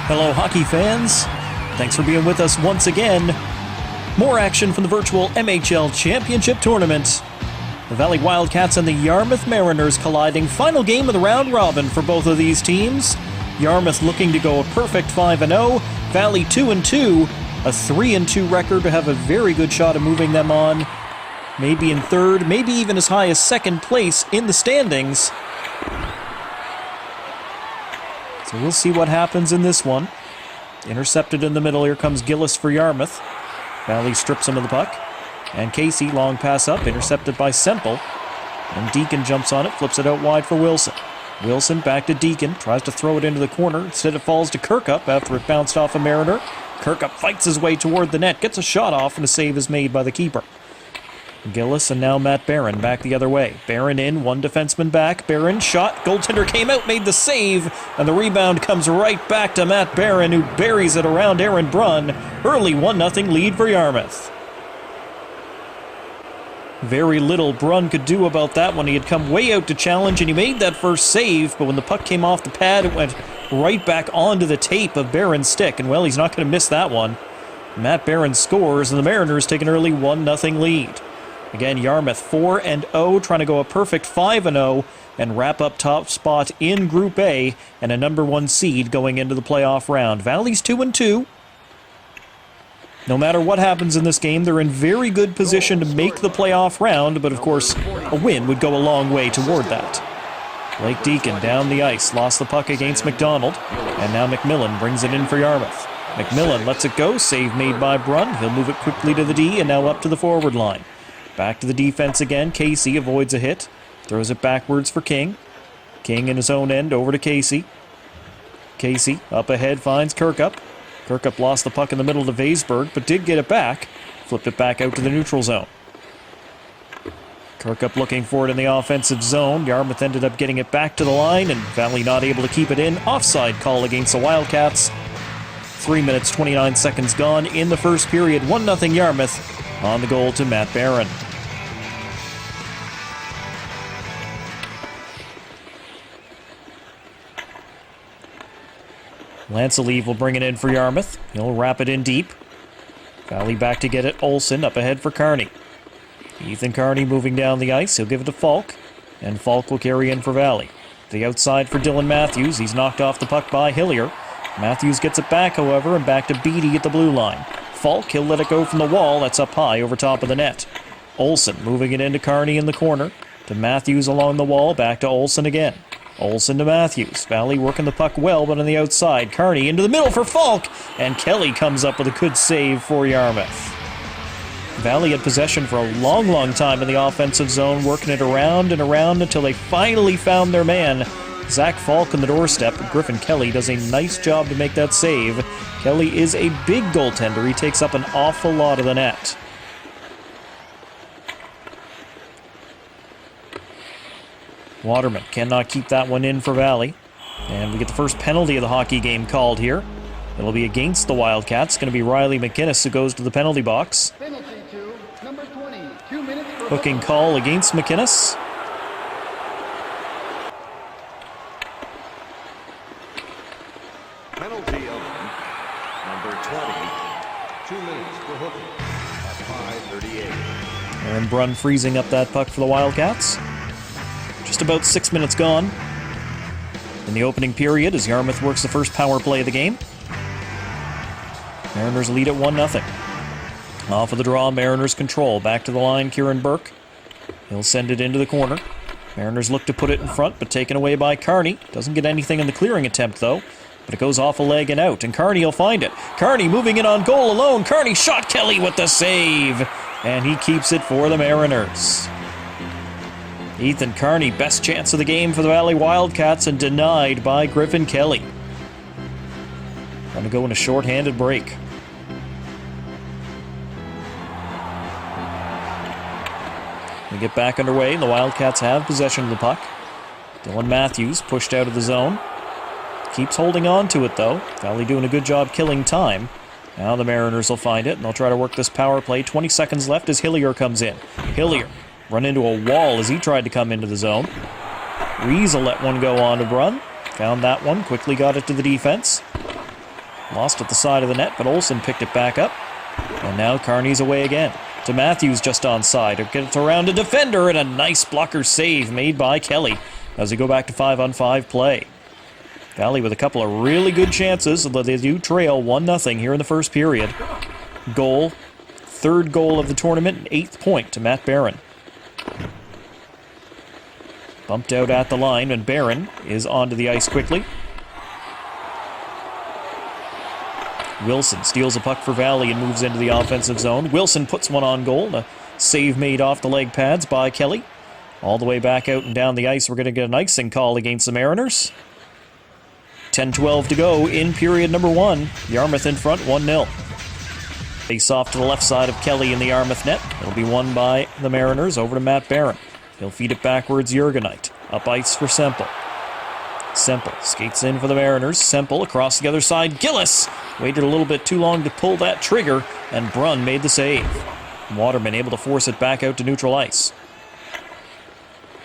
Hello, hockey fans. Thanks for being with us once again. More action from the virtual MHL Championship Tournament. The Valley Wildcats and the Yarmouth Mariners colliding. Final game of the round robin for both of these teams. Yarmouth looking to go a perfect 5-0. Valley 2-2. A 3-2 record to have a very good shot of moving them on. Maybe in third, maybe even as high as second place in the standings. So we'll see what happens in this one. Intercepted in the middle. Here comes Gillis for Yarmouth. Valley strips him of the puck. And Casey, long pass up, intercepted by Semple. And Deacon jumps on it, flips it out wide for Wilson. Wilson back to Deacon, tries to throw it into the corner. Instead it falls to Kirkup after it bounced off a Mariner. Kirkup fights his way toward the net, gets a shot off, and a save is made by the keeper. Gillis and now Matt Barron back the other way. Barron in, one defenseman back. Barron shot, goaltender came out, made the save, and the rebound comes right back to Matt Barron, who buries it around Aaron Brunn. Early 1-0 lead for Yarmouth. Very little Brunn could do about that one. He had come way out to challenge, and he made that first save, but when the puck came off the pad, it went right back onto the tape of Barron's stick, and well, he's not going to miss that one. Matt Barron scores, and the Mariners take an early 1-0 lead. Again, Yarmouth 4-0, trying to go a perfect 5-0 and wrap up top spot in Group A and a number 1 seed going into the playoff round. Valley's 2-2. No matter what happens in this game, they're in very good position to make the playoff round, but of course, a win would go a long way toward that. Blake Deacon down the ice, lost the puck against McDonald, and now McMillan brings it in for Yarmouth. McMillan lets it go, save made by Brunn. He'll move it quickly to the D and now up to the forward line. Back to the defense again. Casey avoids a hit. Throws it backwards for King. King in his own end over to Casey. Casey up ahead finds Kirkup. Kirkup lost the puck in the middle to Vaisberg, but did get it back. Flipped it back out to the neutral zone. Kirkup looking for it in the offensive zone. Yarmouth ended up getting it back to the line, and Valley not able to keep it in. Offside call against the Wildcats. 3 minutes, 29 seconds gone in the first period. 1-0 Yarmouth on the goal to Matt Barron. Lancelieve will bring it in for Yarmouth. He'll wrap it in deep. Valley back to get it. Olsen up ahead for Carney. Ethan Carney moving down the ice. He'll give it to Falk. And Falk will carry in for Valley. To the outside for Dylan Matthews. He's knocked off the puck by Hillier. Matthews gets it back, however, and back to Beattie at the blue line. Falk, he'll let it go from the wall. That's up high over top of the net. Olsen moving it into Carney in the corner. To Matthews along the wall. Back to Olsen again. Olsen to Matthews. Valley working the puck well, but on the outside. Carney into the middle for Falk. And Kelly comes up with a good save for Yarmouth. Valley had possession for a long, long time in the offensive zone, working it around and around until they finally found their man. Zach Falk on the doorstep. Griffin Kelly does a nice job to make that save. Kelly is a big goaltender. He takes up an awful lot of the net. Waterman cannot keep that one in for Valley. And we get the first penalty of the hockey game called here. It'll be against the Wildcats. It's going to be Riley McInnes who goes to the penalty box. Penalty to number 20. 2 minutes for hooking call against McInnes. Penalty of number 20. 2 minutes for hooking at 5:38. Aaron Brunn freezing up that puck for the Wildcats. Just about 6 minutes gone in the opening period as Yarmouth works the first power play of the game. Mariners lead at 1-0. Off of the draw, Mariners control. Back to the line, Kieran Burke. He'll send it into the corner. Mariners look to put it in front, but taken away by Carney. Doesn't get anything in the clearing attempt, though. But it goes off a leg and out, and Carney will find it. Carney moving in on goal alone. Carney shot Kelly with the save. And he keeps it for the Mariners. Ethan Carney, best chance of the game for the Valley Wildcats, and denied by Griffin Kelly. Going to go in a short-handed break. We get back underway, and the Wildcats have possession of the puck. Dylan Matthews pushed out of the zone. Keeps holding on to it, though. Valley doing a good job killing time. Now the Mariners will find it, and they'll try to work this power play. 20 seconds left as Hillier comes in. Hillier run into a wall as he tried to come into the zone. Rees will let one go on to Brunn. Found that one, quickly got it to the defense. Lost at the side of the net, but Olsen picked it back up. And now Carney's away again. To Matthews just onside. It gets around a defender, and a nice blocker save made by Kelly as we go back to 5-on-5 play. Valley with a couple of really good chances, although they do trail 1-0 here in the first period. Goal, third goal of the tournament, and 8th point to Matt Barron. Bumped out at the line, and Barron is onto the ice quickly. Wilson steals a puck for Valley and moves into the offensive zone. Wilson puts one on goal. A save made off the leg pads by Kelly. All the way back out and down the ice, we're going to get an icing call against the Mariners. 10-12 to go in period number 1. Yarmouth in front, 1-0. Face off to the left side of Kelly in the Yarmouth net. It'll be won by the Mariners over to Matt Barron. He'll feed it backwards, Jurgenite. Up ice for Semple. Semple skates in for the Mariners. Semple across the other side. Gillis waited a little bit too long to pull that trigger, and Brunn made the save. Waterman able to force it back out to neutral ice.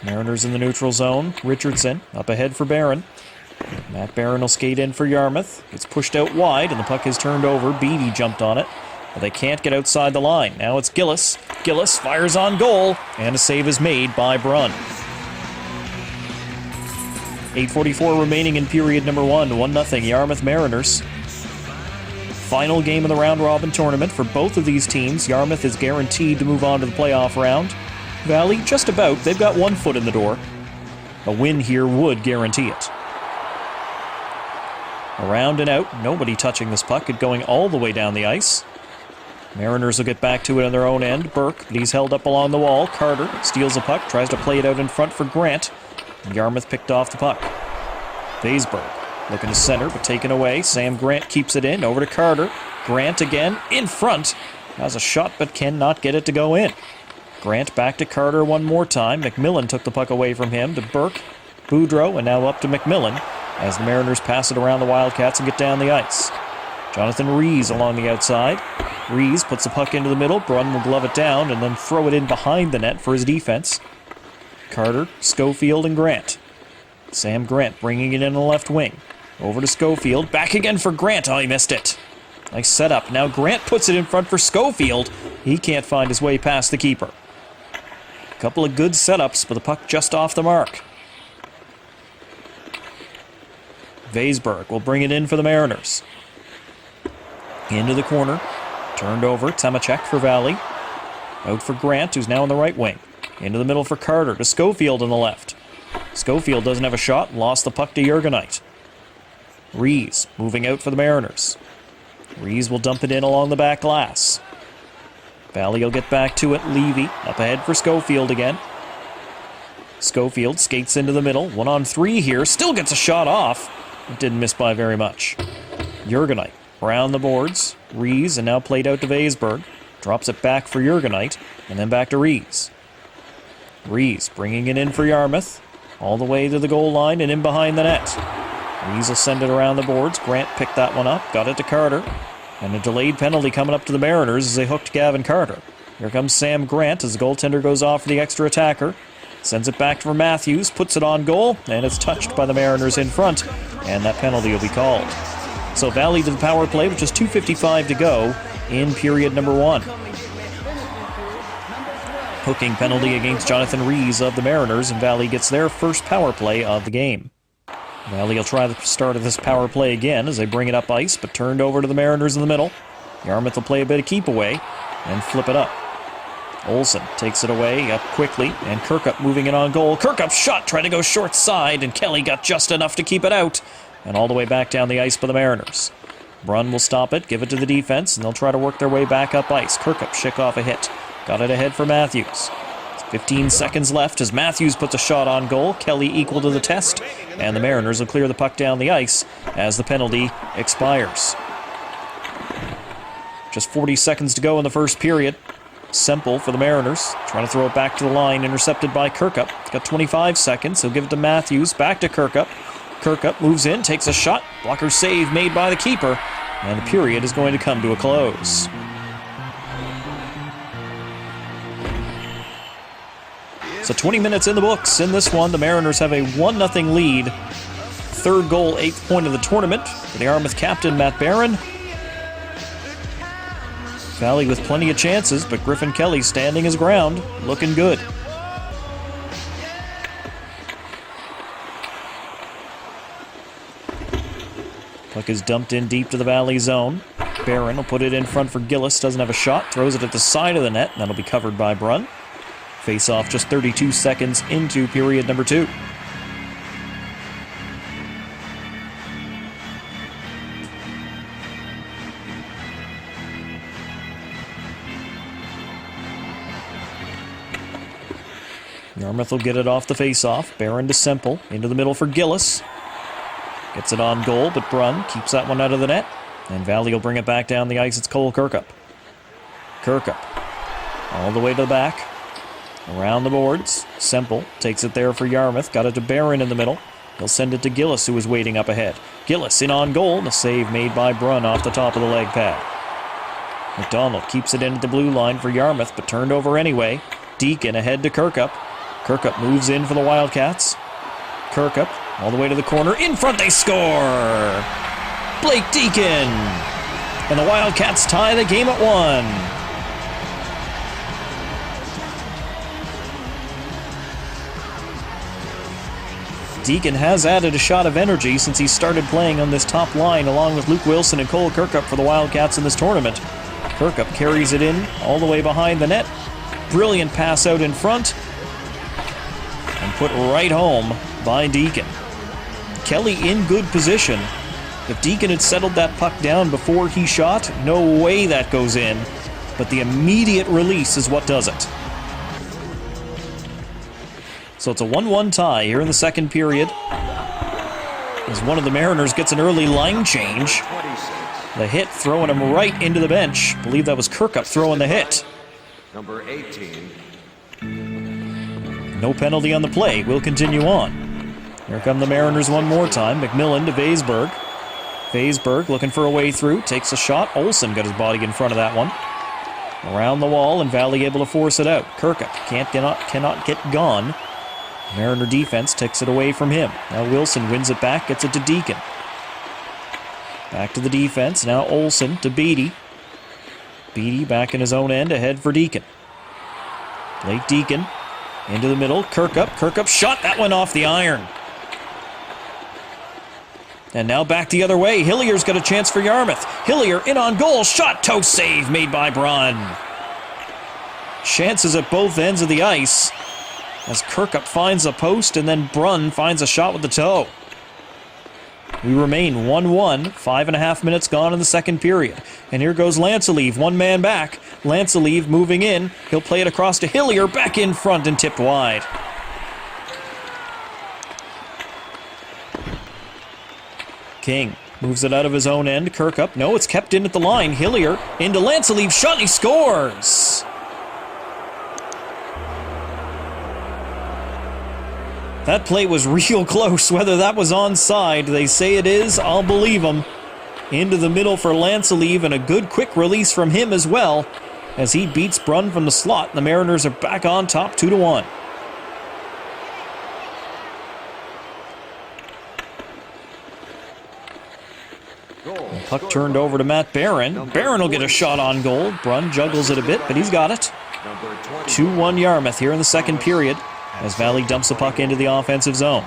Mariners in the neutral zone. Richardson up ahead for Barron. Matt Barron will skate in for Yarmouth. It's pushed out wide, and the puck is turned over. Beattie jumped on it, but they can't get outside the line. Now it's Gillis. Gillis fires on goal, and a save is made by Brunn. 8:44 remaining in period number 1. 1-0 Yarmouth Mariners. Final game of the round-robin tournament for both of these teams. Yarmouth is guaranteed to move on to the playoff round. Valley, just about. They've got one foot in the door. A win here would guarantee it. Around and out, nobody touching this puck. It going all the way down the ice. Mariners will get back to it on their own end. Burke, but he's held up along the wall. Carter steals the puck, tries to play it out in front for Grant. And Yarmouth picked off the puck. Vaisberg looking to center, but taken away. Sam Grant keeps it in, over to Carter. Grant again, in front. Has a shot, but cannot get it to go in. Grant back to Carter one more time. McMillan took the puck away from him to Burke. Boudreau, and now up to McMillan as the Mariners pass it around the Wildcats and get down the ice. Jonathan Rees along the outside. Rees puts the puck into the middle. Brunn will glove it down and then throw it in behind the net for his defense. Carter, Schofield, and Grant. Sam Grant bringing it in the left wing. Over to Schofield. Back again for Grant. Oh, he missed it. Nice setup. Now Grant puts it in front for Schofield. He can't find his way past the keeper. A couple of good setups, but the puck just off the mark. Vaisberg will bring it in for the Mariners. Into the corner. Turned over. Temacek for Valley. Out for Grant, who's now on the right wing. Into the middle for Carter, to Schofield on the left. Schofield doesn't have a shot, lost the puck to Jurgenite. Rees moving out for the Mariners. Rees will dump it in along the back glass. Valley will get back to it. Levy up ahead for Schofield again. Schofield skates into the middle. 1-on-3 here. Still gets a shot off. It didn't miss by very much. Jurgenite around the boards. Rees, and now played out to Vaisberg. Drops it back for Jurgenite, and then back to Rees. Rees bringing it in for Yarmouth. All the way to the goal line and in behind the net. Rees will send it around the boards. Grant picked that one up. Got it to Carter. And a delayed penalty coming up to the Mariners as they hooked Gavin Carter. Here comes Sam Grant as the goaltender goes off for the extra attacker. Sends it back for Matthews. Puts it on goal. And it's touched by the Mariners in front. And that penalty will be called. So Valley to the power play with just 2:55 to go in period number 1. Hooking penalty against Jonathan Rees of the Mariners, and Valley gets their first power play of the game. Valley will try the start of this power play again as they bring it up ice, but turned over to the Mariners in the middle. Yarmouth will play a bit of keep away and flip it up. Olsen takes it away up quickly, and Kirkup moving it on goal. Kirkup's shot tried to go short side, and Kelly got just enough to keep it out, and all the way back down the ice for the Mariners. Brunn will stop it, give it to the defense, and they'll try to work their way back up ice. Kirkup shick off a hit. Got it ahead for Matthews. 15 seconds left as Matthews puts a shot on goal. Kelly equal to the test, and the Mariners will clear the puck down the ice as the penalty expires. Just 40 seconds to go in the first period. Semple for the Mariners, trying to throw it back to the line, intercepted by Kirkup. He's got 25 seconds, he'll give it to Matthews, back to Kirkup. Kirkup moves in, takes a shot, blocker save made by the keeper, and the period is going to come to a close. So 20 minutes in the books in this one. The Mariners have a 1-0 lead. third goal, 8th point of the tournament for the Yarmouth captain, Matt Barron. Valley with plenty of chances, but Griffin Kelly standing his ground, looking good. Puck is dumped in deep to the Valley zone. Barron will put it in front for Gillis, doesn't have a shot, throws it at the side of the net, and that'll be covered by Brunn. Face off just 32 seconds into period number 2. Yarmouth will get it off the face-off. Barron to Semple. Into the middle for Gillis. Gets it on goal, but Brunn keeps that one out of the net. And Valley will bring it back down the ice. It's Cole Kirkup. Kirkup. All the way to the back. Around the boards. Semple takes it there for Yarmouth. Got it to Barron in the middle. He'll send it to Gillis, who is waiting up ahead. Gillis in on goal. The save made by Brunn off the top of the leg pad. McDonald keeps it in at the blue line for Yarmouth, but turned over anyway. Deacon ahead to Kirkup. Kirkup moves in for the Wildcats. Kirkup all the way to the corner. In front, they score! Blake Deacon! And the Wildcats tie the game at 1. Deacon has added a shot of energy since he started playing on this top line along with Luke Wilson and Cole Kirkup for the Wildcats in this tournament. Kirkup carries it in all the way behind the net. Brilliant pass out in front. And put right home by Deacon. Kelly in good position. If Deacon had settled that puck down before he shot, no way that goes in. But the immediate release is what does it. So it's a 1-1 tie here in the second period. As one of the Mariners gets an early line change. The hit throwing him right into the bench. I believe that was Kirkup throwing the hit. Number 18. No penalty on the play. We'll continue on. Here come the Mariners one more time. McMillan to Vaisberg. Vaisberg looking for a way through. Takes a shot. Olsen got his body in front of that one. Around the wall, and Valley able to force it out. Kirkup cannot get gone. Mariner defense takes it away from him. Now Wilson wins it back. Gets it to Deacon. Back to the defense. Now Olsen to Beattie. Beattie back in his own end. Ahead for Deacon. Blake Deacon. Into the middle, Kirkup. Kirkup shot, that went off the iron. And now back the other way. Hillier's got a chance for Yarmouth. Hillier in on goal, shot, toe save made by Brunn. Chances at both ends of the ice as Kirkup finds a post and then Brunn finds a shot with the toe. We remain 1-1, 5.5 minutes gone in the second period. And here goes Lancelieve, one man back. Lancelieve moving in. He'll play it across to Hillier, back in front and tipped wide. King moves it out of his own end. Kirkup, no, it's kept in at the line. Hillier into Lancelieve, shot, and he scores! That play was real close. Whether that was onside, they say it is, I'll believe them. Into the middle for Lancelieve, and a good quick release from him as well, as he beats Brunn from the slot. The Mariners are back on top 2-1. Puck turned over to Matt Barron. Barron will get a shot on goal. Brunn juggles it a bit, but he's got it. 2-1 Yarmouth here in the second period, as Valley dumps the puck into the offensive zone.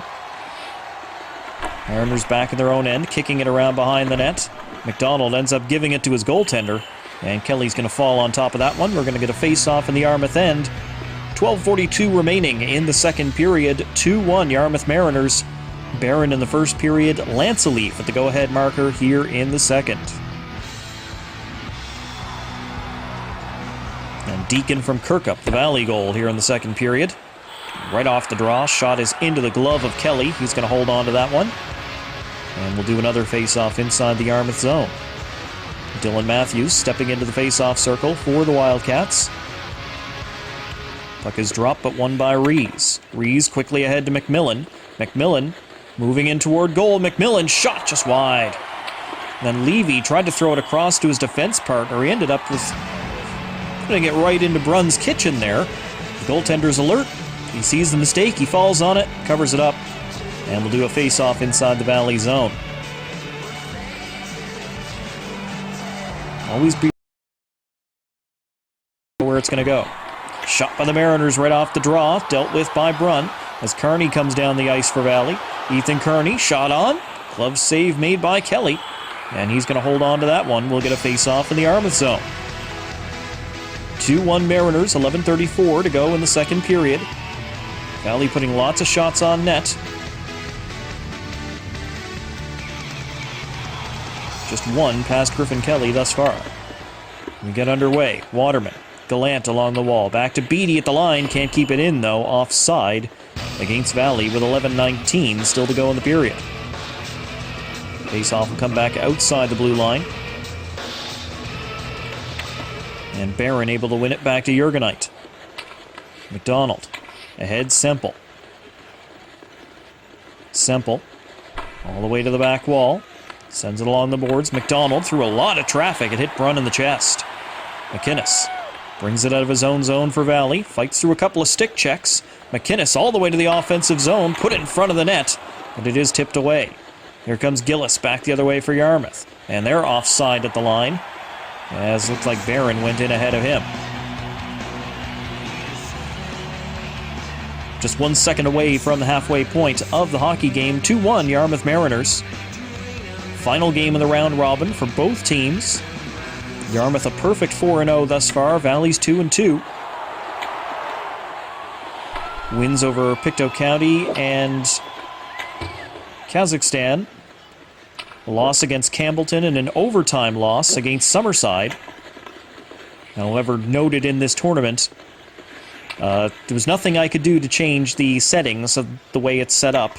Mariners back in their own end, kicking it around behind the net. McDonald ends up giving it to his goaltender, and Kelly's going to fall on top of that one. We're going to get a face-off in the Yarmouth end. 12:42 remaining in the second period. 2-1 Yarmouth Mariners. Barron in the first period, Lancelieve at the go-ahead marker here in the second. And Deacon from Kirkup, the Valley goal here in the second period. Right off the draw, shot is into the glove of Kelly. He's going to hold on to that one. And we'll do another face-off inside the Yarmouth zone. Dylan Matthews stepping into the face-off circle for the Wildcats. Puck is dropped, but won by Rees. Rees quickly ahead to McMillan. McMillan moving in toward goal. McMillan shot just wide. Then Levy tried to throw it across to his defense partner. He ended up with putting it right into Brunn's kitchen there. The goaltender's alert. He sees the mistake. He falls on it, covers it up. And we'll do a face-off inside the Valley zone. Always be where it's going to go. Shot by the Mariners right off the draw, dealt with by Brunn as Kearney comes down the ice for Valley. Ethan Kearney, shot on. Glove save made by Kelly. And he's going to hold on to that one. We'll get a face-off in the Yarmouth zone. 2-1 Mariners, 11:34 to go in the second period. Valley putting lots of shots on net. Just one past Griffin Kelly thus far. We get underway. Waterman, Gallant along the wall. Back to Beattie at the line. Can't keep it in, though. Offside against Valley with 11:19 still to go in the period. Face-off will come back outside the blue line. And Barron able to win it back to Jurgenite. McDonald. Ahead, Semple. Semple. All the way to the back wall. Sends it along the boards. McDonald through a lot of traffic. It hit Brunn in the chest. McInnes brings it out of his own zone for Valley. Fights through a couple of stick checks. McInnes all the way to the offensive zone. Put it in front of the net. But it is tipped away. Here comes Gillis back the other way for Yarmouth. And they're offside at the line. As it looks like Barron went in ahead of him. Just 1 second away from the halfway point of the hockey game. 2-1 Yarmouth Mariners. Final game of the round robin for both teams. Yarmouth a perfect 4-0 thus far. Valley's 2-2. Wins over Pictou County and Kazakhstan. A loss against Campbellton and an overtime loss against Summerside. However, noted in this tournament, there was nothing I could do to change the settings of the way it's set up.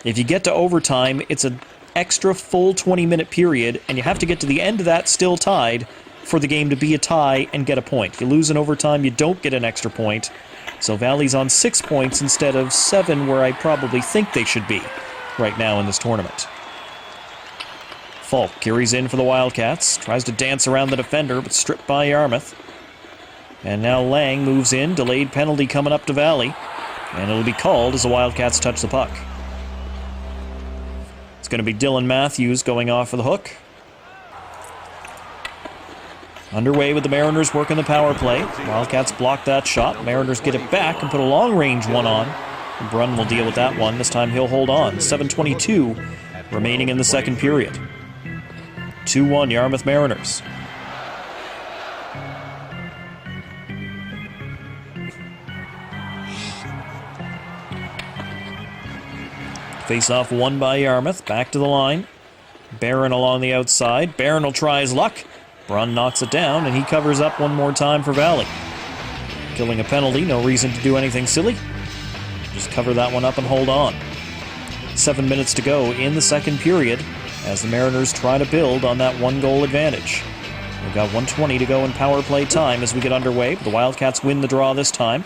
If you get to overtime, it's an extra full 20-minute period, and you have to get to the end of that still tied for the game to be a tie and get a point. If you lose in overtime, you don't get an extra point. So Valley's on 6 points instead of 7, where I probably think they should be right now in this tournament. Falk carries in for the Wildcats. Tries to dance around the defender, but stripped by Yarmouth. And now Lang moves in. Delayed penalty coming up to Valley. And it'll be called as the Wildcats touch the puck. It's going to be Dylan Matthews going off for the hook. Underway with the Mariners working the power play. Wildcats block that shot. Mariners get it back and put a long-range one on. Brunn will deal with that one. This time he'll hold on. 7:22 remaining in the second period. 2-1 Yarmouth Mariners. Face-off won by Yarmouth. Back to the line. Barron along the outside. Barron will try his luck. Brunn knocks it down, and he covers up one more time for Valley. Killing a penalty. No reason to do anything silly. Just cover that one up and hold on. 7 minutes to go in the second period as the Mariners try to build on that one-goal advantage. We've got 1:20 to go in power play time as we get underway. The Wildcats win the draw this time.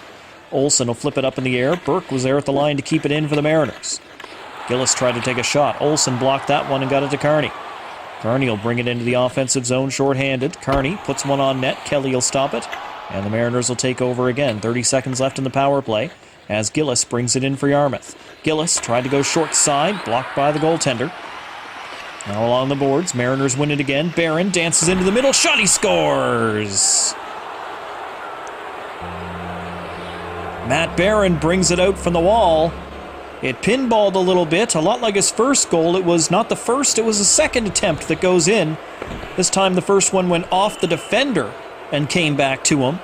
Olsen will flip it up in the air. Burke was there at the line to keep it in for the Mariners. Gillis tried to take a shot. Olsen blocked that one and got it to Kearney. Kearney will bring it into the offensive zone shorthanded. Kearney puts one on net. Kelly will stop it. And the Mariners will take over again. 30 seconds left in the power play as Gillis brings it in for Yarmouth. Gillis tried to go short side, blocked by the goaltender. Now along the boards, Mariners win it again. Barron dances into the middle. Shot, he scores! Matt Barron brings it out from the wall. It pinballed a little bit, a lot like his first goal. It was not the first, it was the second attempt that goes in. This time the first one went off the defender and came back to him.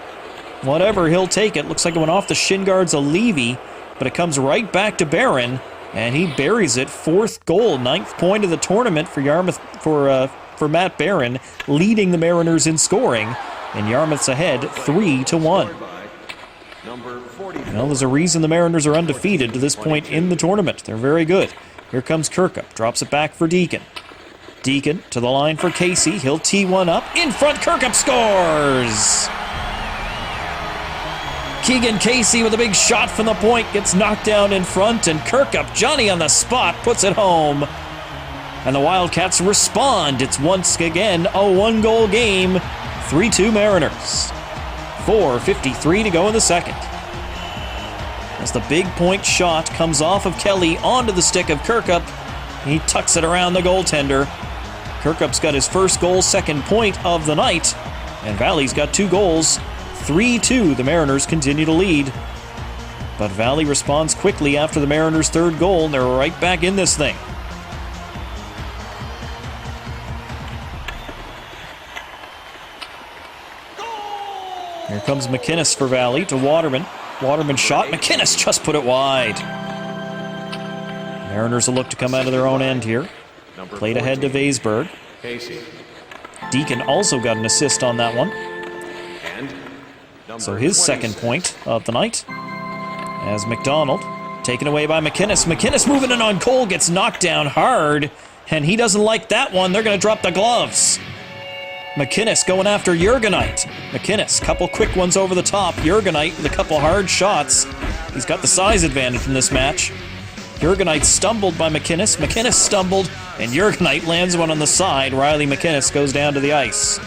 Whatever, he'll take it. Looks like it went off the shin guards of Levy, but it comes right back to Barron, and he buries it. Fourth goal, 9th point of the tournament for Yarmouth, for Matt Barron, leading the Mariners in scoring, and Yarmouth's ahead 3-1. Well, there's a reason the Mariners are undefeated to this point in the tournament. They're very good. Here comes Kirkup. Drops it back for Deacon. Deacon to the line for Casey. He'll tee one up. In front, Kirkup scores! Keegan Casey with a big shot from the point gets knocked down in front, and Kirkup, Johnny on the spot, puts it home. And the Wildcats respond. It's once again a one-goal game. 3-2 Mariners. 4:53 to go in the second. As the big point shot comes off of Kelly onto the stick of Kirkup. He tucks it around the goaltender. Kirkup's got his first goal, second point of the night. And Valley's got 2 goals. 3-2, the Mariners continue to lead. But Valley responds quickly after the Mariners' third goal, and they're right back in this thing. Here comes McInnes for Valley to Waterman. Waterman shot. McInnes just put it wide. Mariners will look to come out of their own end here. Played ahead to Vaisberg. Deacon also got an assist on that one. So his second point of the night. As McDonald, taken away by McInnes. McInnes moving in on Cole, gets knocked down hard. And he doesn't like that one. They're going to drop the gloves. McInnes going after Jurgenite. McInnes, couple quick ones over the top. Jurgenite with a couple hard shots. He's got the size advantage in this match. Jurgenite stumbled by McInnes. McInnes stumbled, and Jurgenite lands one on the side. Riley McInnes goes down to the ice.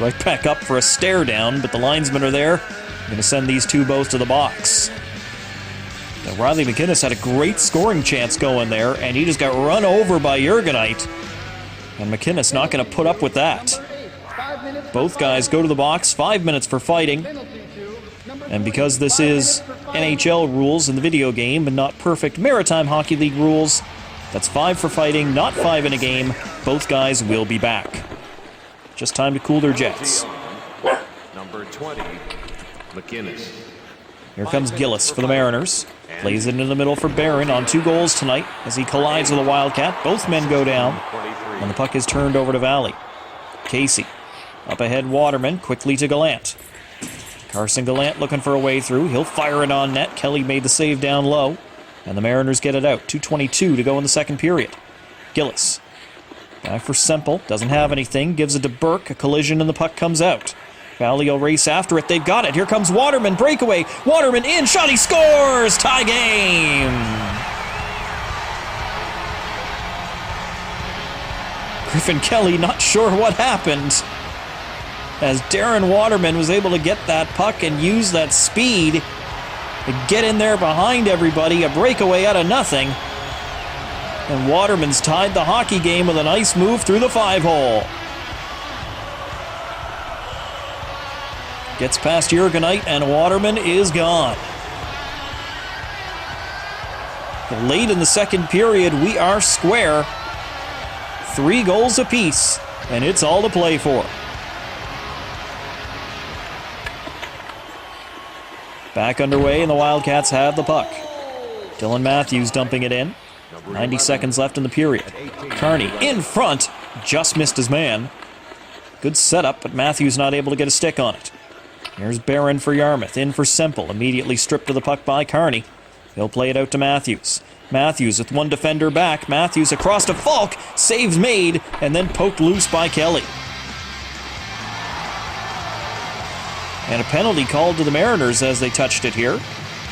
Right back up for a stare down, but the linesmen are there. Going to send these two both to the box. Now, Riley McInnes had a great scoring chance going there, and he just got run over by Jurgenite. And McInnes not going to put up with that. Both guys go to the box, 5 minutes for fighting. And because this is NHL rules in the video game and not perfect Maritime Hockey League rules, that's 5 for fighting, not 5 in a game. Both guys will be back. Just time to cool their jets. Number 20, McInnes. Here comes Gillis for the Mariners. Plays it into the middle for Barron on 2 goals tonight as he collides with a Wildcat. Both men go down, and the puck is turned over to Valley. Casey. Up ahead, Waterman, quickly to Gallant. Carson Gallant looking for a way through. He'll fire it on net. Kelly made the save down low, and the Mariners get it out. 2:22 to go in the second period. Gillis. Back for Semple. Doesn't have anything. Gives it to Burke. A collision, and the puck comes out. Valley will race after it. They've got it. Here comes Waterman. Breakaway. Waterman in. Shot. He scores. Tie game. Griffin Kelly not sure what happened, as Darren Waterman was able to get that puck and use that speed to get in there behind everybody. A breakaway out of nothing. And Waterman's tied the hockey game with a nice move through the 5-hole. Gets past Jurgenite, and Waterman is gone. Late in the second period, we are square. 3 goals apiece, and it's all to play for. Back underway, and the Wildcats have the puck. Dylan Matthews dumping it in. 90 seconds left in the period. Carney in front, just missed his man. Good setup, but Matthews not able to get a stick on it. Here's Barron for Yarmouth, in for Semple, immediately stripped of the puck by Carney. He'll play it out to Matthews. Matthews with one defender back. Matthews across to Falk, saves made, and then poked loose by Kelly. And a penalty called to the Mariners as they touched it here.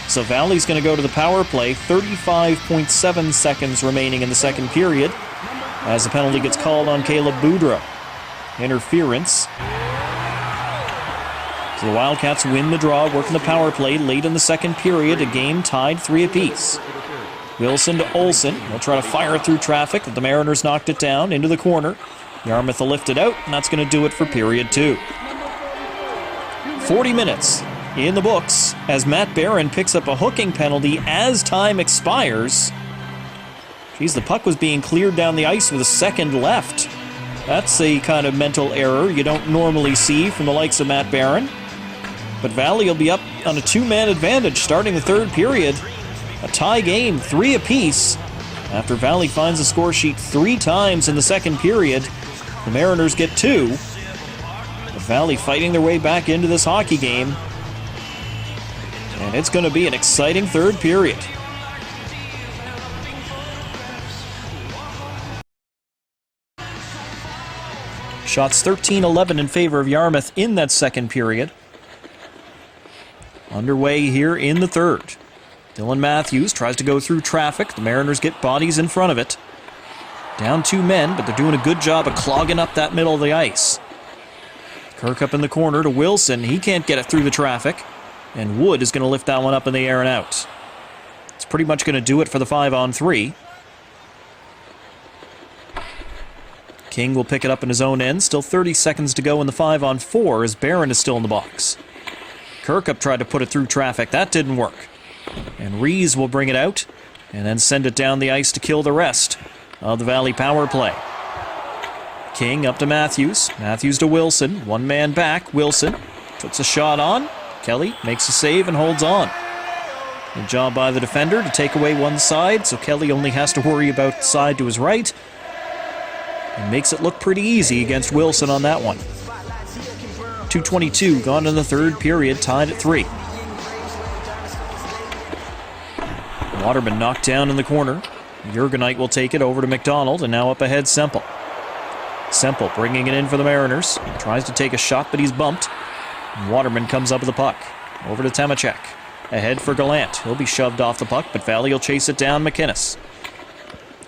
So Valley's going to go to the power play. 35.7 seconds remaining in the second period as the penalty gets called on Caleb Boudreau. Interference. So the Wildcats win the draw, working the power play late in the second period. A game tied 3 apiece. Wilson to Olsen. He'll try to fire it through traffic, but the Mariners knocked it down into the corner. Yarmouth will lift it out, and that's going to do it for period 2. 40 minutes in the books as Matt Barron picks up a hooking penalty as time expires. Geez, the puck was being cleared down the ice with a second left. That's a kind of mental error you don't normally see from the likes of Matt Barron. But Valley will be up on a 2-man advantage starting the third period. A tie game, 3 apiece. After Valley finds the score sheet 3 times in the second period, the Mariners get 2. The Valley fighting their way back into this hockey game. And it's going to be an exciting third period. Shots 13-11 in favor of Yarmouth in that second period. Underway here in the third. Dylan Matthews tries to go through traffic. The Mariners get bodies in front of it. Down 2 men, but they're doing a good job of clogging up that middle of the ice. Kirk up in the corner to Wilson. He can't get it through the traffic. And Wood is going to lift that one up in the air and out. It's pretty much going to do it for the 5-on-3. King will pick it up in his own end. Still 30 seconds to go in the 5-on-4 as Barron is still in the box. Kirkup tried to put it through traffic. That didn't work. And Rees will bring it out and then send it down the ice to kill the rest of the Valley power play. King up to Matthews. Matthews to Wilson. One man back. Wilson puts a shot on. Kelly makes a save and holds on. Good job by the defender to take away one side, so Kelly only has to worry about the side to his right. And makes it look pretty easy against Wilson on that one. 2:22 gone in the third period, tied at 3. Waterman knocked down in the corner. Jurgenite will take it over to McDonald, and now up ahead Semple. Semple bringing it in for the Mariners. Tries to take a shot, but he's bumped. Waterman comes up with the puck. Over to Temacek. Ahead for Gallant. He'll be shoved off the puck, but Valley will chase it down. McInnes.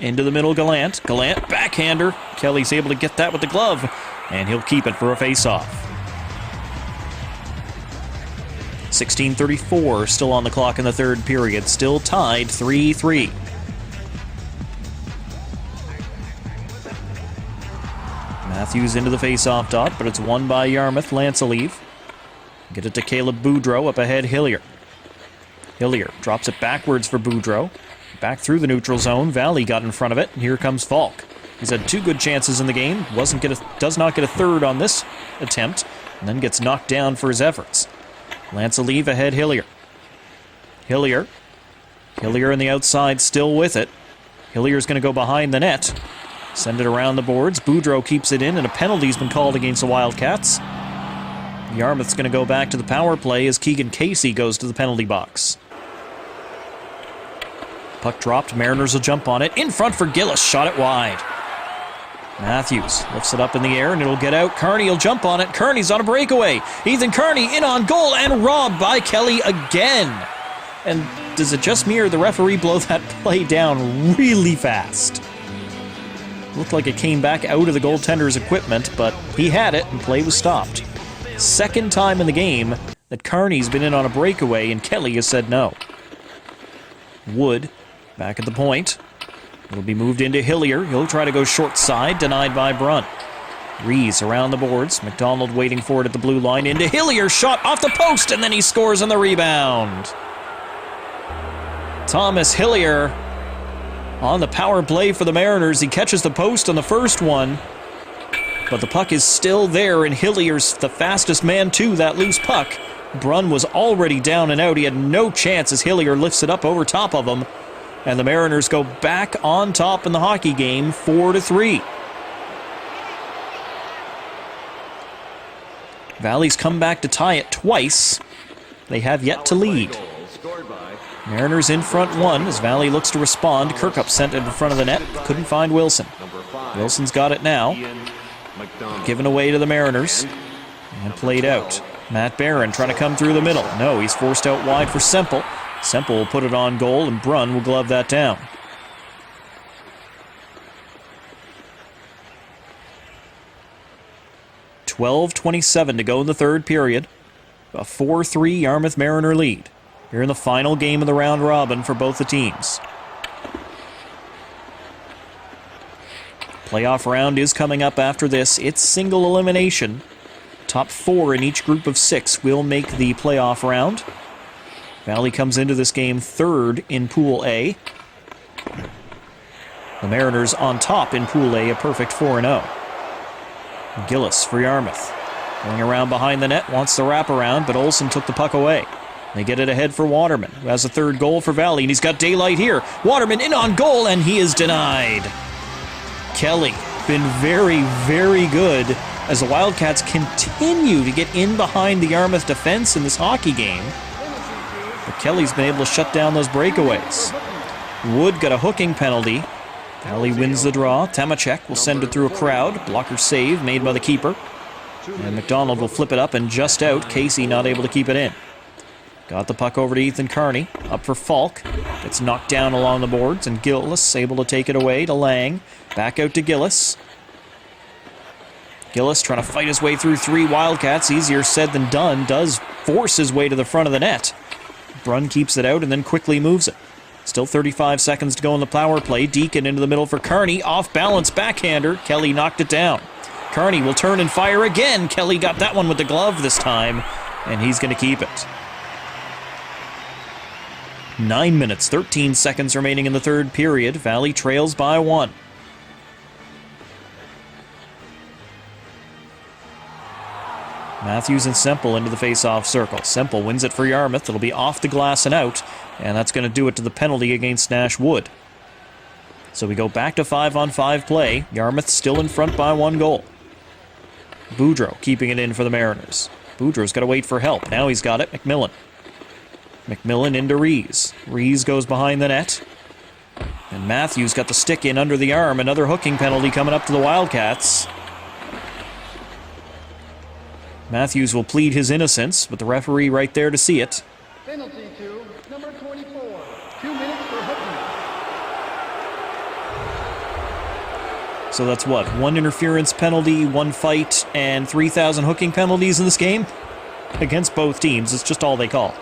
Into the middle, Gallant. Gallant, backhander. Kelly's able to get that with the glove, and he'll keep it for a face-off. 16:34 still on the clock in the third period. Still tied 3-3. Matthews into the face-off dot, but it's won by Yarmouth. Lancelieve. Get it to Caleb Boudreau. Up ahead, Hillier. Hillier drops it backwards for Boudreau. Back through the neutral zone. Valley got in front of it, and here comes Falk. He's had 2 good chances in the game. Does not get a third on this attempt, and then gets knocked down for his efforts. Lancelieve ahead, Hillier. Hillier on the outside, still with it. Hillier's going to go behind the net. Send it around the boards. Boudreau keeps it in, and a penalty's been called against the Wildcats. Yarmouth's going to go back to the power play as Keegan Casey goes to the penalty box. Puck dropped. Mariners will jump on it. In front for Gillis. Shot it wide. Matthews lifts it up in the air, and it'll get out. Kearney will jump on it. Kearney's on a breakaway. Ethan Kearney in on goal and robbed by Kelly again. And does it just me or the referee blow that play down really fast? Looked like it came back out of the goaltender's equipment, but he had it and play was stopped. Second time in the game that Kearney's been in on a breakaway and Kelly has said no. Wood back at the point. It'll be moved into Hillier. He'll try to go short side, denied by Brunt. Rees around the boards. McDonald waiting for it at the blue line. Into Hillier, shot off the post, and then he scores on the rebound. Thomas Hillier on the power play for the Mariners. He catches the post on the first one, but the puck is still there, and Hillier's the fastest man to that loose puck. Brunn was already down and out. He had no chance as Hillier lifts it up over top of him, and the Mariners go back on top in the hockey game, 4-3. Valley's come back to tie it twice. They have yet to lead. Mariners in front 1 as Valley looks to respond. Kirkup sent it in front of the net. Couldn't find Wilson. Wilson's got it now. Given away to the Mariners. And played out. Matt Barron trying to come through the middle. No, he's forced out wide for Semple. Semple will put it on goal, and Brunn will glove that down. .27 to go in the third period. A 4-3 Yarmouth Mariner lead. Here in the final game of the round robin for both the teams. Playoff round is coming up after this. It's single elimination. Top 4 in each group of 6 will make the playoff round. Valley comes into this game 3rd in Pool A. The Mariners on top in Pool A, a perfect 4-0. Gillis for Yarmouth. Going around behind the net, wants the wraparound, but Olsen took the puck away. They get it ahead for Waterman, who has a 3rd goal for Valley, and he's got daylight here. Waterman in on goal, and he is denied. Kelly, been very, very good as the Wildcats continue to get in behind the Yarmouth defense in this hockey game. But Kelly's been able to shut down those breakaways. Wood got a hooking penalty. Valley wins the draw. Temacek will send it through a crowd. Blocker save made by the keeper. And McDonald will flip it up and just out. Casey not able to keep it in. Got the puck over to Ethan Kearney. Up for Falk. It's knocked down along the boards, and Gillis able to take it away to Lang. Back out to Gillis. Gillis trying to fight his way through 3 Wildcats. Easier said than done. Does force his way to the front of the net. Brunn keeps it out and then quickly moves it. Still 35 seconds to go in the power play. Deacon into the middle for Carney. Off balance backhander. Kelly knocked it down. Carney will turn and fire again. Kelly got that one with the glove this time, and he's going to keep it. 9 minutes, 13 seconds remaining in the third period. Valley trails by 1. Matthews and Semple into the face-off circle. Semple wins it for Yarmouth. It'll be off the glass and out, and that's going to do it to the penalty against Nash Wood. So we go back to 5-on-5 play. Yarmouth still in front by 1 goal. Boudreau keeping it in for the Mariners. Boudreau's got to wait for help. Now he's got it. McMillan. McMillan into Rees. Rees goes behind the net. And Matthews got the stick in under the arm. Another hooking penalty coming up to the Wildcats. Matthews will plead his innocence, with the referee right there to see it. Penalty to number 24. 2 minutes for hooking. So that's what? 1 interference penalty, 1 fight, and 3,000 hooking penalties in this game? Against both teams. It's just all they call.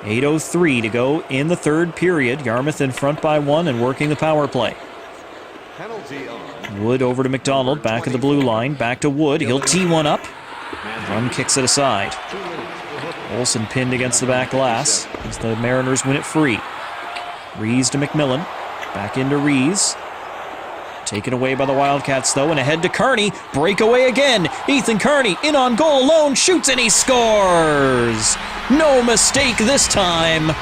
8:03 to go in the third period. Yarmouth in front by 1 and working the power play. Penalty on. Wood over to McDonald, back at the blue line, back to Wood. He'll tee one up. Brunn kicks it aside. Olsen pinned against the back glass as the Mariners win it free. Rees to McMillan, back into Rees. Taken away by the Wildcats though, and ahead to Carney. Breakaway again. Ethan Carney in on goal alone, shoots and he scores! No mistake this time.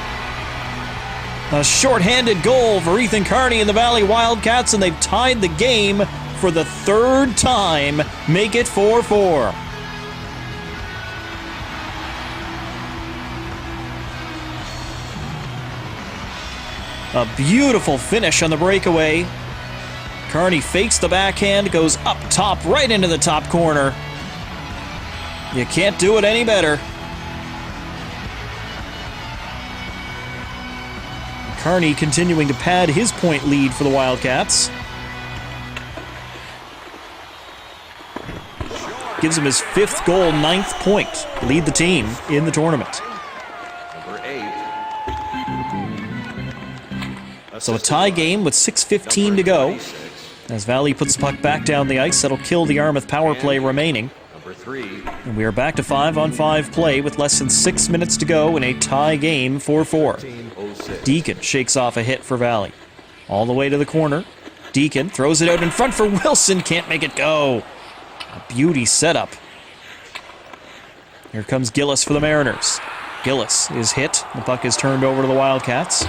A short-handed goal for Ethan Carney and the Valley Wildcats, and they've tied the game for the third time. Make it 4-4. A beautiful finish on the breakaway. Carney fakes the backhand, goes up top, right into the top corner. You can't do it any better. Carney continuing to pad his point lead for the Wildcats. Gives him his 5th goal, 9th point. Lead the team in the tournament. Number 8. So a tie game with 6:15 to go. As Valley puts the puck back down the ice, that'll kill the Yarmouth power play remaining. Number 3. And we are back to 5-on-5 play with less than 6 minutes to go in a tie game, 4-4. Deacon shakes off a hit for Valley. All the way to the corner. Deacon throws it out in front for Wilson. Can't make it go. A beauty setup. Here comes Gillis for the Mariners. Gillis is hit. The puck is turned over to the Wildcats.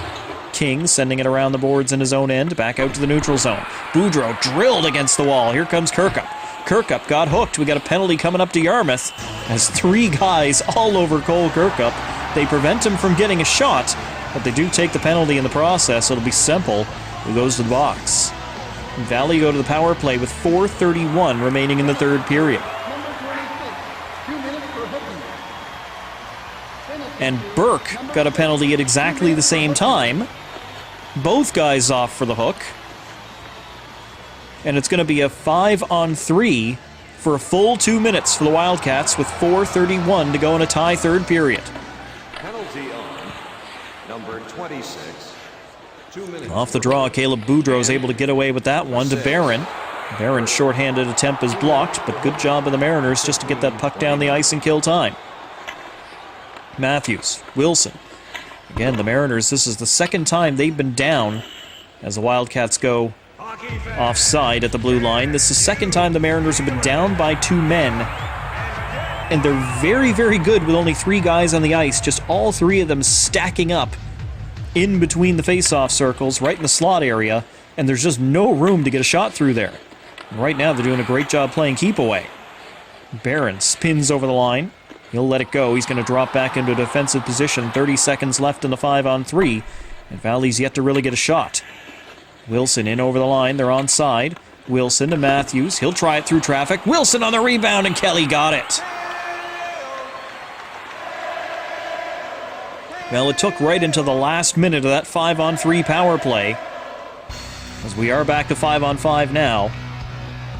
King sending it around the boards in his own end. Back out to the neutral zone. Boudreau drilled against the wall. Here comes Kirkup. Kirkup got hooked. We got a penalty coming up to Yarmouth. As 3 guys all over Cole Kirkup. They prevent him from getting a shot, but they do take the penalty in the process. It'll be Semple who goes to the box. Valley go to the power play with 4:31 remaining in the third period. Number 26. 2 minutes for hooking. Penalty And to Burke number got a 6. penalty at exactly the same time. Both guys off for the hook. And it's going to be a 5-on-3 for a full 2 minutes for the Wildcats with 4:31 to go in a tie third period. Penalty on. Number 26. 2 minutes. Off the draw, Caleb Boudreau is able to get away with that one to Barron. Barron's shorthanded attempt is blocked, but good job of the Mariners just to get that puck down the ice and kill time. Matthews, Wilson. Again, the Mariners, this is the second time they've been down as the Wildcats go offside at the blue line. This is the second time the Mariners have been down by 2 men. And they're very, very good with only 3 guys on the ice, just all 3 of them stacking up in between the face-off circles, right in the slot area, and there's just no room to get a shot through there. And right now, they're doing a great job playing keep away. Barron spins over the line. He'll let it go. He's going to drop back into a defensive position. 30 seconds left in the 5-on-3, and Valley's yet to really get a shot. Wilson in over the line. They're onside. Wilson to Matthews. He'll try it through traffic. Wilson on the rebound, and Kelly got it. Well, it took right into the last minute of that 5-on-3 power play, as we are back to 5-on-5 now.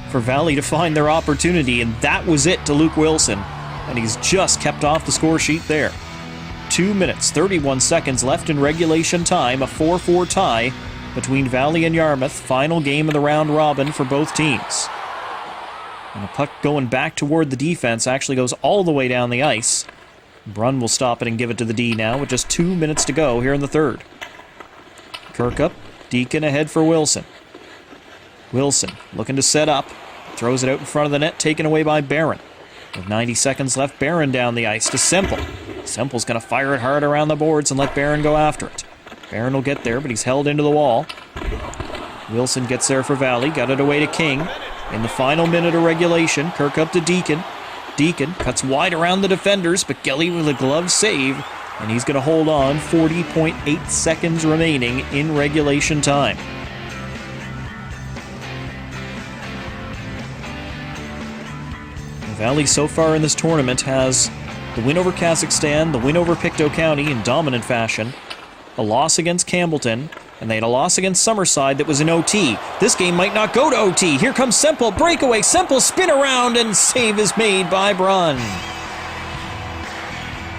for Valley to find their opportunity, and that was it to Luke Wilson. And he's just kept off the score sheet there. 2 minutes, 31 seconds left in regulation time, a 4-4 tie between Valley and Yarmouth. Final game of the round robin for both teams. And a puck going back toward the defense actually goes all the way down the ice. Brunn will stop it and give it to the D now with just 2 minutes to go here in the third. Kirkup, Deacon ahead for Wilson. Wilson looking to set up. Throws it out in front of the net, taken away by Barron. With 90 seconds left, Barron down the ice to Semple. Semple's going to fire it hard around the boards and let Barron go after it. Barron will get there, but he's held into the wall. Wilson gets there for Valley, got it away to King. In the final minute of regulation, Kirkup to Deacon. Deacon cuts wide around the defenders, but Gelly with a glove save, and he's going to hold on. 40.8 seconds remaining in regulation time. Valley so far in this tournament has the win over Kazakhstan, the win over Pictou County in dominant fashion, a loss against Campbellton, and they had a loss against Summerside that was in OT. This game might not go to OT. Here comes Semple, breakaway, Semple spin around, and save is made by Brunn.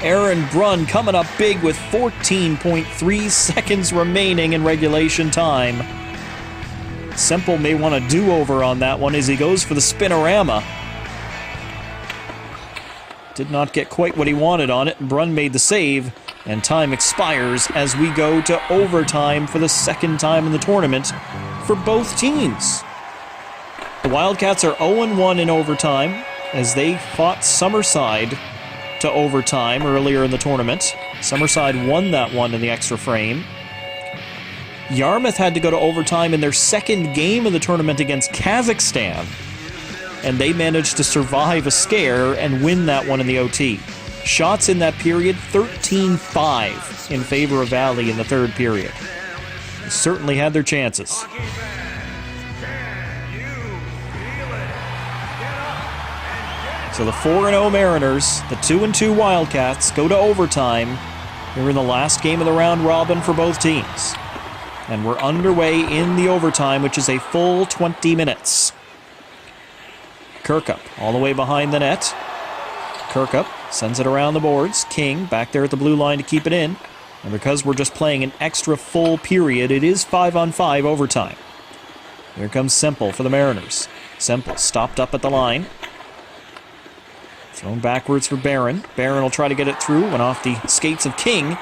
Aaron Brunn coming up big with 14.3 seconds remaining in regulation time. Semple may want a do-over on that one as he goes for the spinorama. Did not get quite what he wanted on it. Brunn made the save, and time expires as we go to overtime for the second time in the tournament for both teams. The Wildcats are 0-1 in overtime as they fought Summerside to overtime earlier in the tournament. Summerside won that one in the extra frame. Yarmouth had to go to overtime in their second game of the tournament against Kazakhstan, and they managed to survive a scare and win that one in the OT. Shots in that period, 13-5 in favor of Valley in the third period. They certainly had their chances. So the 4-0 Mariners, the 2-2 Wildcats go to overtime. We're in the last game of the round robin for both teams. And we're underway in the overtime, which is a full 20 minutes. Kirkup all the way behind the net. Kirkup sends it around the boards. King back there at the blue line to keep it in. And because we're just playing an extra full period, it is 5-on-5 overtime. Here comes Semple for the Mariners. Semple stopped up at the line. Thrown backwards for Barron. Barron will try to get it through. Went off the skates of King.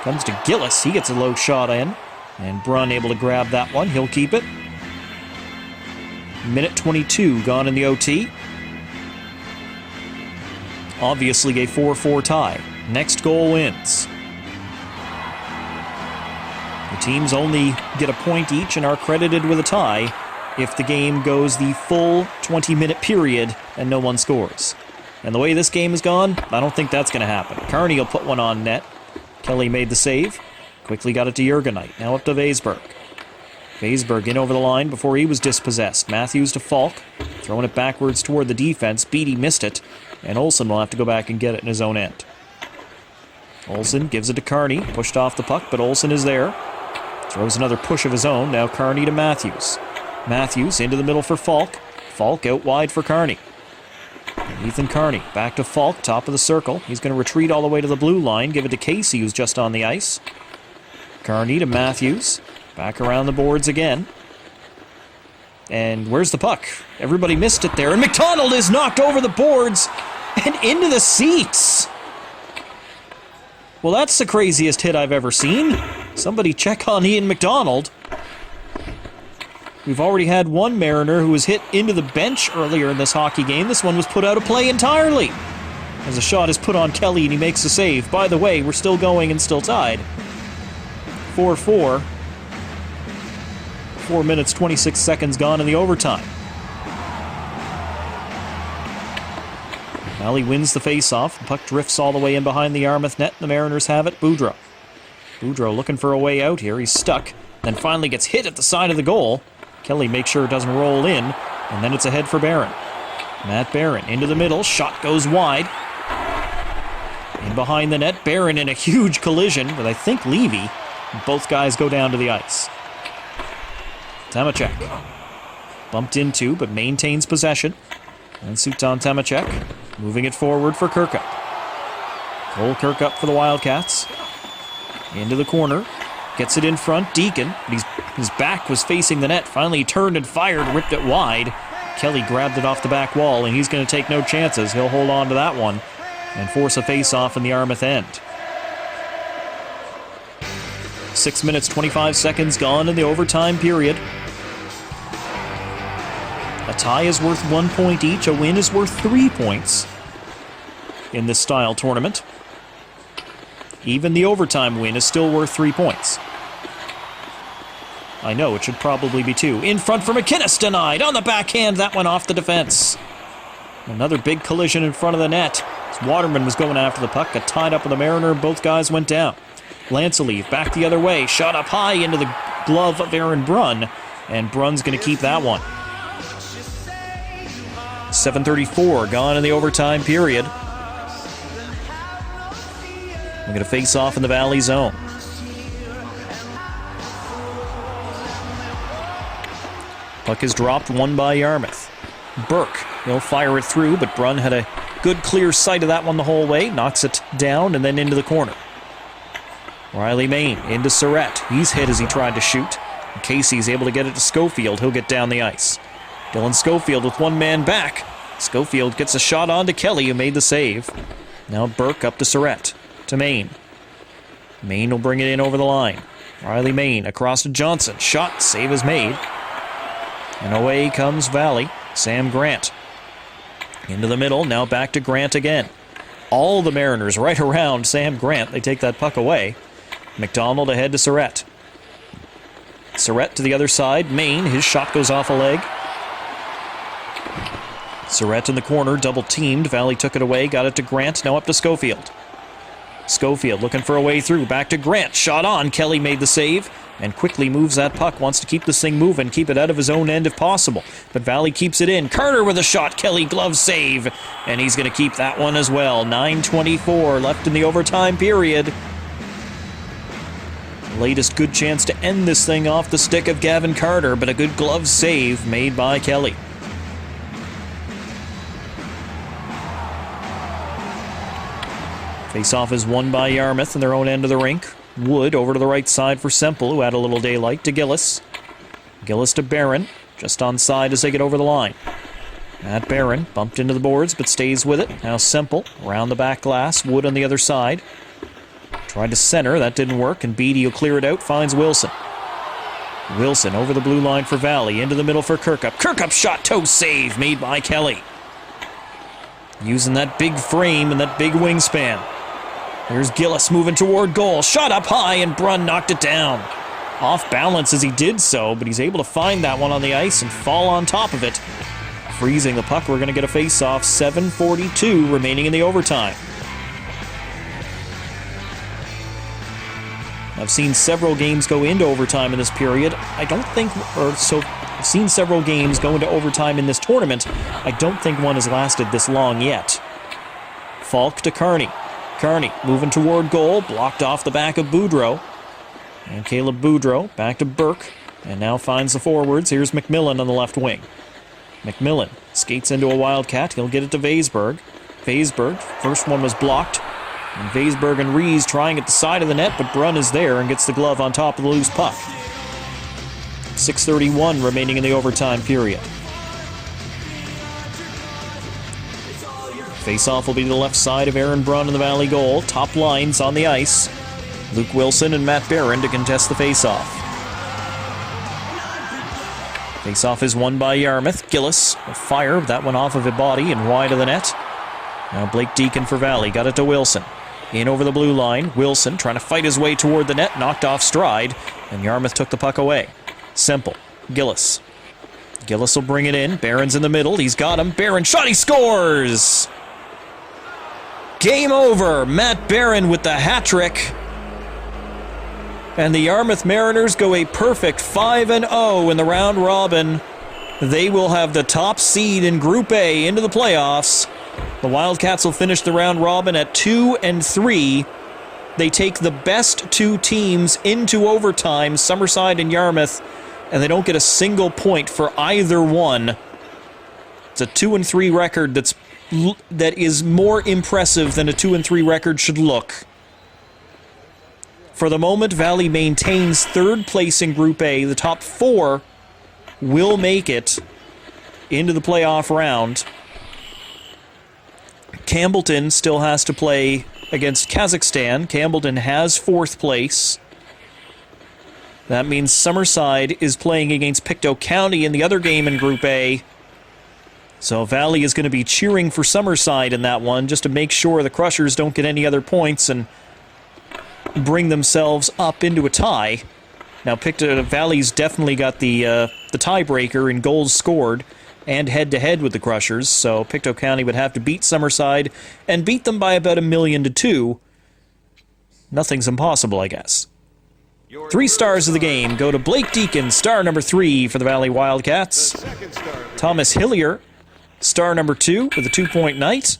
Comes to Gillis. He gets a low shot in. And Brunn able to grab that one. He'll keep it. Minute 22 gone in the OT. Obviously a 4-4 tie. Next goal wins. The teams only get a point each and are credited with a tie if the game goes the full 20-minute period and no one scores. And the way this game has gone, I don't think that's going to happen. Carney will put one on net. Kelly made the save. Quickly got it to Jurgenite. Now up to Vaisberg. Vaisberg in over the line before he was dispossessed. Matthews to Falk. Throwing it backwards toward the defense. Beatty missed it. And Olsen will have to go back and get it in his own end. Olsen gives it to Carney. Pushed off the puck, but Olsen is there. Throws another push of his own. Now Carney to Matthews. Matthews into the middle for Falk. Falk out wide for Carney. Ethan Carney back to Falk, top of the circle. He's going to retreat all the way to the blue line. Give it to Casey, who's just on the ice. Carney to Matthews. Back around the boards again. And where's the puck? Everybody missed it there. And McDonald is knocked over the boards and into the seats. Well, that's the craziest hit I've ever seen. Somebody check on Ian McDonald. We've already had one Mariner who was hit into the bench earlier in this hockey game. This one was put out of play entirely. As a shot is put on Kelly and he makes the save. By the way, we're still going and still tied. 4-4. 4 minutes, 26 seconds gone in the overtime. Valley wins the faceoff. The puck drifts all the way in behind the Yarmouth net. The Mariners have it. Boudreau. Boudreau looking for a way out here. He's stuck. Then finally gets hit at the side of the goal. Kelly makes sure it doesn't roll in. And then it's ahead for Barron. Matt Barron into the middle. Shot goes wide. In behind the net. Barron in a huge collision with, I think, Levy. Both guys go down to the ice. Tamachek. Bumped into, but maintains possession. And Sutan Temacek moving it forward for Kirkup. Cole Kirkup for the Wildcats. Into the corner. Gets it in front. Deacon. But his back was facing the net. Finally he turned and fired. Ripped it wide. Kelly grabbed it off the back wall, and he's going to take no chances. He'll hold on to that one and force a face-off in the Yarmouth end. 6 minutes, 25 seconds gone in the overtime period. A tie is worth 1 point each. A win is worth 3 points in this style tournament. Even the overtime win is still worth 3 points. I know, it should probably be 2. In front for McInnes, denied. On the backhand, that went off the defense. Another big collision in front of the net. As Waterman was going after the puck, got tied up with the Mariner, both guys went down. Lancelieve back the other way, shot up high into the glove of Aaron Brunn, and Brunn's going to keep that one. 7:34 gone in the overtime period. We're going to face off in the Valley zone. Puck is dropped, won by Yarmouth. Burke, he'll fire it through, but Brunn had a good clear sight of that one the whole way, knocks it down and then into the corner. Riley Main into Surratt. He's hit as he tried to shoot. Casey's able to get it to Schofield. He'll get down the ice. Dylan Schofield with one man back. Schofield gets a shot on to Kelly, who made the save. Now Burke up to Surratt. To Main. Main will bring it in over the line. Riley Main across to Johnson. Shot, save is made. And away comes Valley. Sam Grant. Into the middle, now back to Grant again. All the Mariners right around Sam Grant. They take that puck away. McDonald ahead to Surratt. Surratt to the other side. Main, his shot goes off a leg. Surratt in the corner, double teamed. Valley took it away, got it to Grant, now up to Schofield. Schofield looking for a way through, back to Grant. Shot on, Kelly made the save, and quickly moves that puck. Wants to keep this thing moving, keep it out of his own end if possible. But Valley keeps it in. Carter with a shot, Kelly glove save, and he's going to keep that one as well. 9:24 left in the overtime period. Latest good chance to end this thing off the stick of Gavin Carter, but a good glove save made by Kelly. Face-off is won by Yarmouth in their own end of the rink. Wood over to the right side for Semple, who had a little daylight, to Gillis. Gillis to Barron, just onside as they get over the line. Matt Barron bumped into the boards, but stays with it. Now Semple around the back glass. Wood on the other side. Tried to center, that didn't work, and Beattie will clear it out, finds Wilson. Wilson over the blue line for Valley, into the middle for Kirkup. Kirkup shot, toe save made by Kelly. Using that big frame and that big wingspan. There's Gillis moving toward goal. Shot up high, and Brunn knocked it down. Off balance as he did so, but he's able to find that one on the ice and fall on top of it. Freezing the puck, we're going to get a face-off. 7:42 remaining in the overtime. I've seen several games go into overtime in this period. I've seen several games go into overtime in this tournament. I don't think one has lasted this long yet. Falk to Kearney. Kearney moving toward goal, blocked off the back of Boudreau. And Caleb Boudreau back to Burke, and now finds the forwards. Here's McMillan on the left wing. McMillan skates into a Wildcat. He'll get it to Vaisberg. Vaisberg, first one was blocked. And Vaisberg and Rees trying at the side of the net, but Brunn is there and gets the glove on top of the loose puck. 6:31 remaining in the overtime period. Face-off will be to the left side of Aaron Brunn in the Valley goal. Top lines on the ice. Luke Wilson and Matt Barron to contest the face-off. Face-off is won by Yarmouth. Gillis will fire. That went off of a body and wide of the net. Now Blake Deacon for Valley. Got it to Wilson. In over the blue line. Wilson trying to fight his way toward the net. Knocked off stride. And Yarmouth took the puck away. Semple. Gillis. Gillis will bring it in. Barron's in the middle. He's got him. Barron shot. He scores! Game over. Matt Barron with the hat trick. And the Yarmouth Mariners go a perfect 5-0 in the round robin. They will have the top seed in Group A into the playoffs. The Wildcats will finish the round robin at 2-3. They take the best two teams into overtime, Summerside and Yarmouth, and they don't get a single point for either one. It's a 2-3 record that is more impressive than a 2-3 record should look. For the moment, Valley maintains third place in Group A. The top 4 will make it into the playoff round. Campbellton still has to play against Kazakhstan. Campbellton has 4th place. That means Summerside is playing against Pictou County in the other game in Group A. So Valley is going to be cheering for Summerside in that one, just to make sure the Crushers don't get any other points and bring themselves up into a tie. Now, Valley's definitely got the tiebreaker in goals scored and head-to-head with the Crushers, so Pictou County would have to beat Summerside and beat them by about 1,000,000 to 2. Nothing's impossible, I guess. 3 stars of the game go to Blake Deacon, star number 3 for the Valley Wildcats. Thomas Hillier, star number 2 with a 2-point night.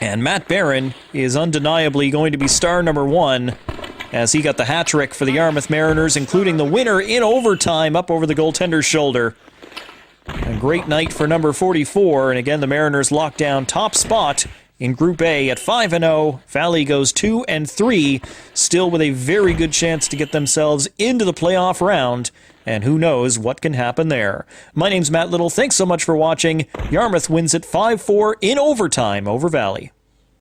And Matt Barron is undeniably going to be star number 1 as he got the hat trick for the Yarmouth Mariners, including the winner in overtime up over the goaltender's shoulder. A great night for number 44, and again the Mariners lock down top spot in Group A at 5-0. Valley goes 2-3, still with a very good chance to get themselves into the playoff round, and who knows what can happen there. My name's Matt Little. Thanks so much for watching. Yarmouth wins it 5-4 in overtime over Valley.